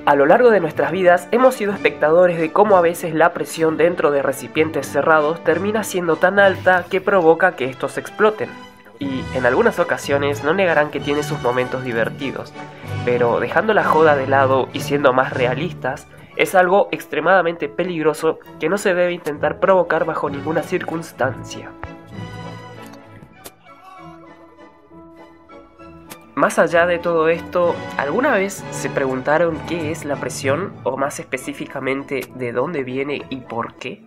A lo largo de nuestras vidas hemos sido espectadores de cómo a veces la presión dentro de recipientes cerrados termina siendo tan alta que provoca que estos exploten. Y en algunas ocasiones no negarán que tiene sus momentos divertidos, pero dejando la joda de lado y siendo más realistas, es algo extremadamente peligroso que no se debe intentar provocar bajo ninguna circunstancia. Más allá de todo esto, ¿alguna vez se preguntaron qué es la presión o más específicamente de dónde viene y por qué?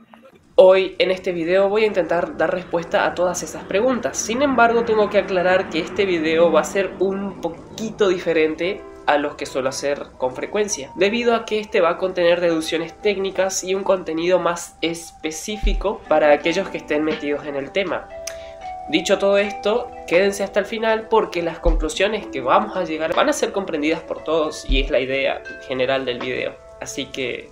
Hoy en este video voy a intentar dar respuesta a todas esas preguntas. Sin embargo, tengo que aclarar que este video va a ser un poquito diferente a los que suelo hacer con frecuencia, debido a que este va a contener deducciones técnicas y un contenido más específico para aquellos que estén metidos en el tema. Dicho todo esto, quédense hasta el final porque las conclusiones que vamos a llegar van a ser comprendidas por todos y es la idea general del video, así que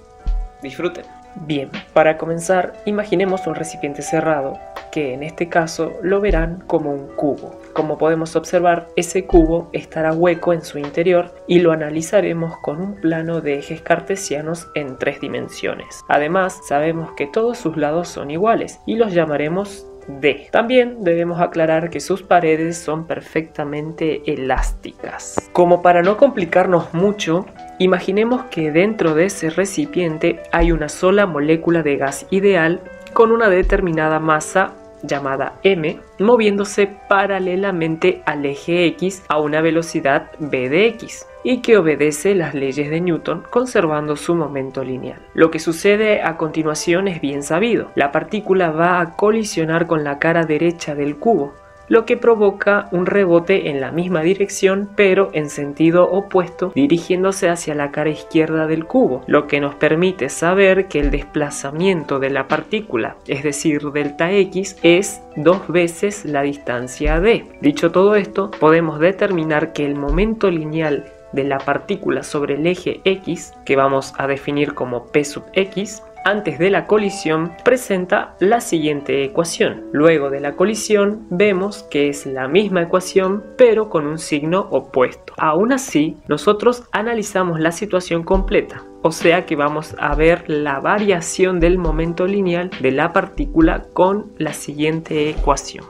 disfruten. Bien, para comenzar, imaginemos un recipiente cerrado, que en este caso lo verán como un cubo. Como podemos observar, ese cubo estará hueco en su interior y lo analizaremos con un plano de ejes cartesianos en 3 dimensiones. Además, sabemos que todos sus lados son iguales y los llamaremos D. También debemos aclarar que sus paredes son perfectamente elásticas. Como para no complicarnos mucho, imaginemos que dentro de ese recipiente hay una sola molécula de gas ideal con una determinada masa llamada m, moviéndose paralelamente al eje x a una velocidad v de x y que obedece las leyes de Newton conservando su momento lineal. Lo que sucede a continuación es bien sabido. La partícula va a colisionar con la cara derecha del cubo, lo que provoca un rebote en la misma dirección pero en sentido opuesto, dirigiéndose hacia la cara izquierda del cubo, lo que nos permite saber que el desplazamiento de la partícula, es decir, delta x, es 2 veces la distancia d. Dicho todo esto, podemos determinar que el momento lineal de la partícula sobre el eje x, que vamos a definir como p sub x, antes de la colisión presenta la siguiente ecuación. Luego de la colisión vemos que es la misma ecuación pero con un signo opuesto. Aún así, nosotros analizamos la situación completa, o sea que vamos a ver la variación del momento lineal de la partícula con la siguiente ecuación.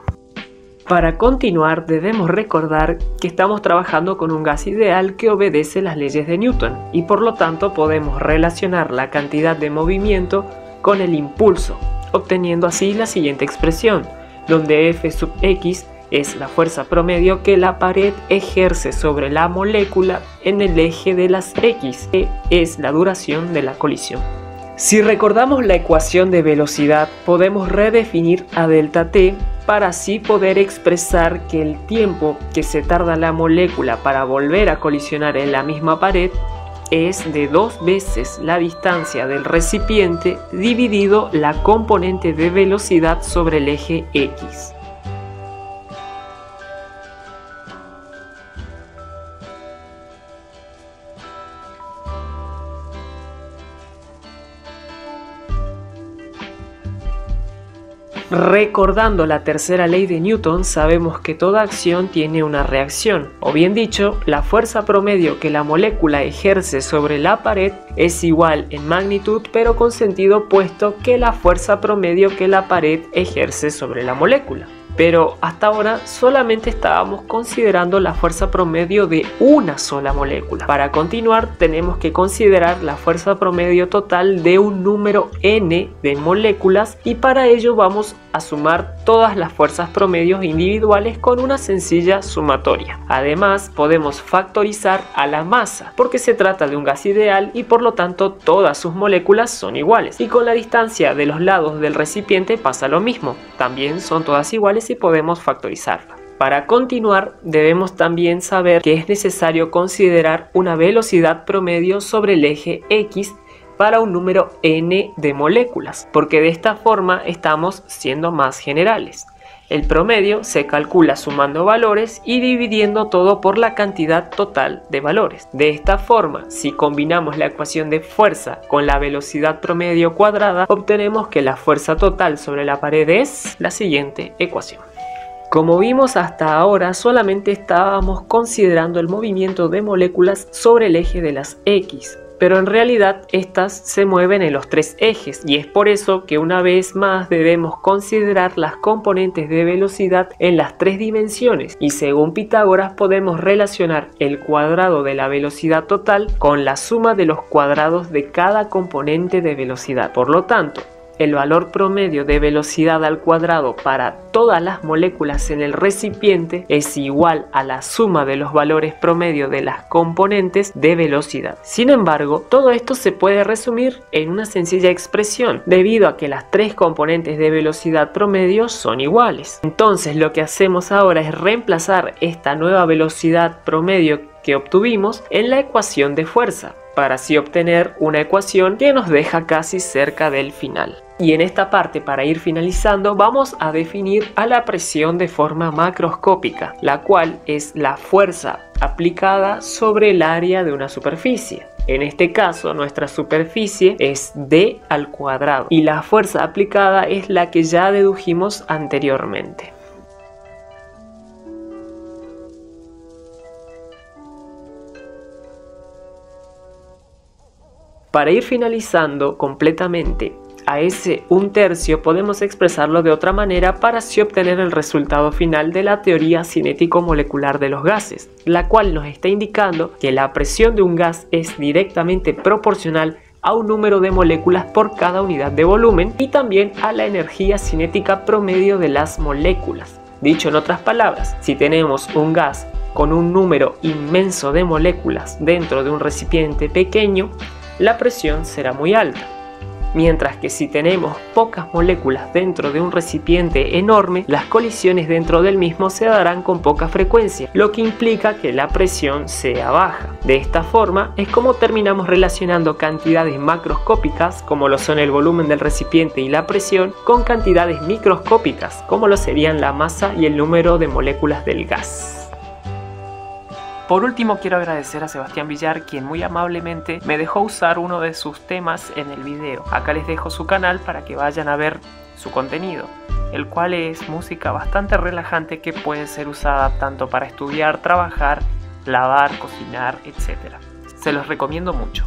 Para continuar debemos recordar que estamos trabajando con un gas ideal que obedece las leyes de Newton y por lo tanto podemos relacionar la cantidad de movimiento con el impulso, obteniendo así la siguiente expresión, donde F sub x es la fuerza promedio que la pared ejerce sobre la molécula en el eje de las x, que es la duración de la colisión. Si recordamos la ecuación de velocidad, podemos redefinir a delta t para así poder expresar que el tiempo que se tarda la molécula para volver a colisionar en la misma pared es de 2 veces la distancia del recipiente dividido la componente de velocidad sobre el eje x. Recordando la tercera ley de Newton, sabemos que toda acción tiene una reacción, o bien dicho, la fuerza promedio que la molécula ejerce sobre la pared es igual en magnitud pero con sentido opuesto que la fuerza promedio que la pared ejerce sobre la molécula. Pero hasta ahora solamente estábamos considerando la fuerza promedio de una sola molécula. Para continuar tenemos que considerar la fuerza promedio total de un número n de moléculas y para ello vamos a sumar todas las fuerzas promedios individuales con una sencilla sumatoria. Además podemos factorizar a la masa porque se trata de un gas ideal y por lo tanto todas sus moléculas son iguales y con la distancia de los lados del recipiente pasa lo mismo, también son todas iguales y podemos factorizarla. Para continuar debemos también saber que es necesario considerar una velocidad promedio sobre el eje x para un número n de moléculas, porque de esta forma estamos siendo más generales. El promedio se calcula sumando valores y dividiendo todo por la cantidad total de valores. De esta forma, si combinamos la ecuación de fuerza con la velocidad promedio cuadrada, obtenemos que la fuerza total sobre la pared es la siguiente ecuación. Como vimos hasta ahora, solamente estábamos considerando el movimiento de moléculas sobre el eje de las X, pero en realidad estas se mueven en los tres ejes y es por eso que una vez más debemos considerar las componentes de velocidad en las tres dimensiones, y según Pitágoras podemos relacionar el cuadrado de la velocidad total con la suma de los cuadrados de cada componente de velocidad. Por lo tanto, el valor promedio de velocidad al cuadrado para todas las moléculas en el recipiente es igual a la suma de los valores promedio de las componentes de velocidad. Sin embargo, todo esto se puede resumir en una sencilla expresión, debido a que las tres componentes de velocidad promedio son iguales. Entonces, lo que hacemos ahora es reemplazar esta nueva velocidad promedio que obtuvimos en la ecuación de fuerza, para así obtener una ecuación que nos deja casi cerca del final. Y en esta parte, para ir finalizando, vamos a definir a la presión de forma macroscópica, la cual es la fuerza aplicada sobre el área de una superficie. En este caso, nuestra superficie es d al cuadrado y la fuerza aplicada es la que ya dedujimos anteriormente. Para ir finalizando completamente a ese 1/3, podemos expresarlo de otra manera para así obtener el resultado final de la teoría cinético-molecular de los gases, la cual nos está indicando que la presión de un gas es directamente proporcional a un número de moléculas por cada unidad de volumen y también a la energía cinética promedio de las moléculas. Dicho en otras palabras, si tenemos un gas con un número inmenso de moléculas dentro de un recipiente pequeño, la presión será muy alta, mientras que si tenemos pocas moléculas dentro de un recipiente enorme, las colisiones dentro del mismo se darán con poca frecuencia, lo que implica que la presión sea baja. De esta forma es como terminamos relacionando cantidades macroscópicas, como lo son el volumen del recipiente y la presión, con cantidades microscópicas, como lo serían la masa y el número de moléculas del gas. Por último, quiero agradecer a Sebastián Villar, quien muy amablemente me dejó usar uno de sus temas en el video. Acá les dejo su canal para que vayan a ver su contenido, el cual es música bastante relajante que puede ser usada tanto para estudiar, trabajar, lavar, cocinar, etc. Se los recomiendo mucho.